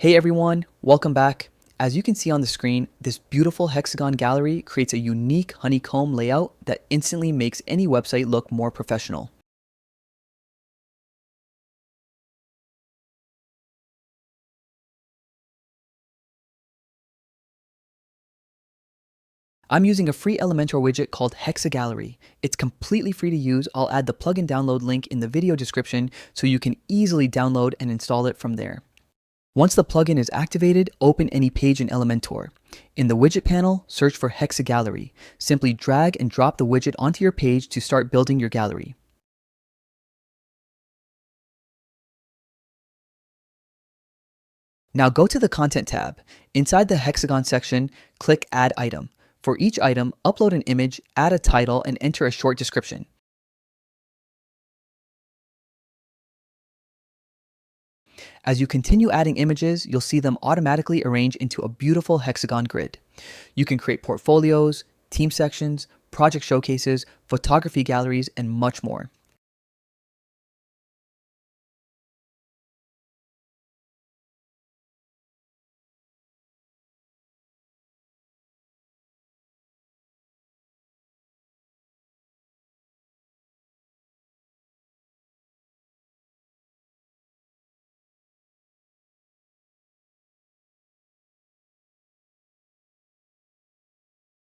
Hey everyone, welcome back. As you can see on the screen, this beautiful hexagon gallery creates a unique honeycomb layout that instantly makes any website look more professional. I'm using a free Elementor widget called HexaGallery. It's completely free to use. I'll add the plugin download link in the video description so you can easily download and install it from there. Once the plugin is activated, open any page in Elementor. In the widget panel, search for HexaGallery. Simply drag and drop the widget onto your page to start building your gallery. Now go to the Content tab. Inside the Hexagon section, click Add Item. For each item, upload an image, add a title, and enter a short description. As you continue adding images, you'll see them automatically arrange into a beautiful hexagon grid. You can create portfolios, team sections, project showcases, photography galleries, and much more.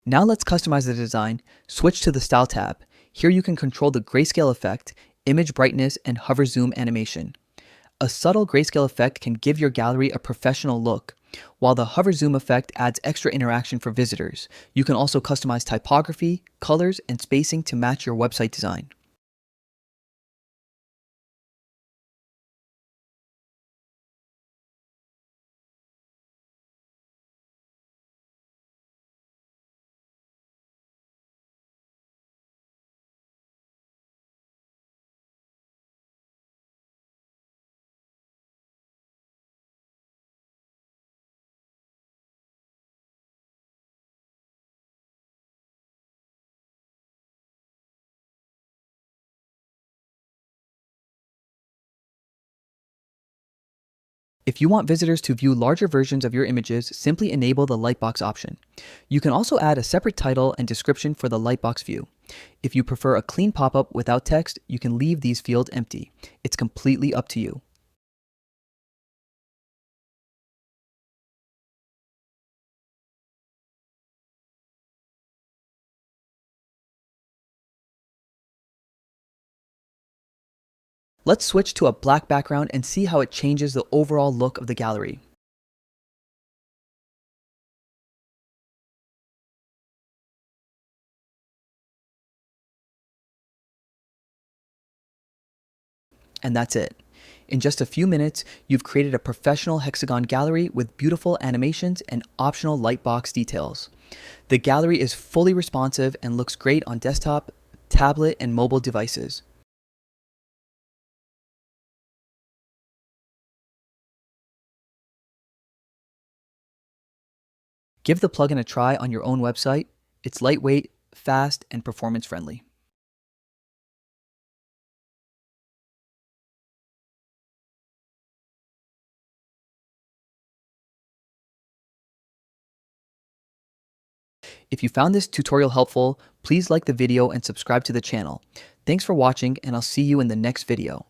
Now let's customize the design. Switch to the Style tab. Here you can control the grayscale effect, image brightness, and hover zoom animation. A subtle grayscale effect can give your gallery a professional look, while the hover zoom effect adds extra interaction for visitors. You can also customize typography, colors, and spacing to match your website design. If you want visitors to view larger versions of your images, simply enable the Lightbox option. You can also add a separate title and description for the Lightbox view. If you prefer a clean pop-up without text, you can leave these fields empty. It's completely up to you. Let's switch to a black background and see how it changes the overall look of the gallery. And that's it. In just a few minutes, you've created a professional hexagon gallery with beautiful animations and optional lightbox details. The gallery is fully responsive and looks great on desktop, tablet, and mobile devices. Give the plugin a try on your own website. It's lightweight, fast, and performance friendly. If you found this tutorial helpful, please like the video and subscribe to the channel. Thanks for watching, and I'll see you in the next video.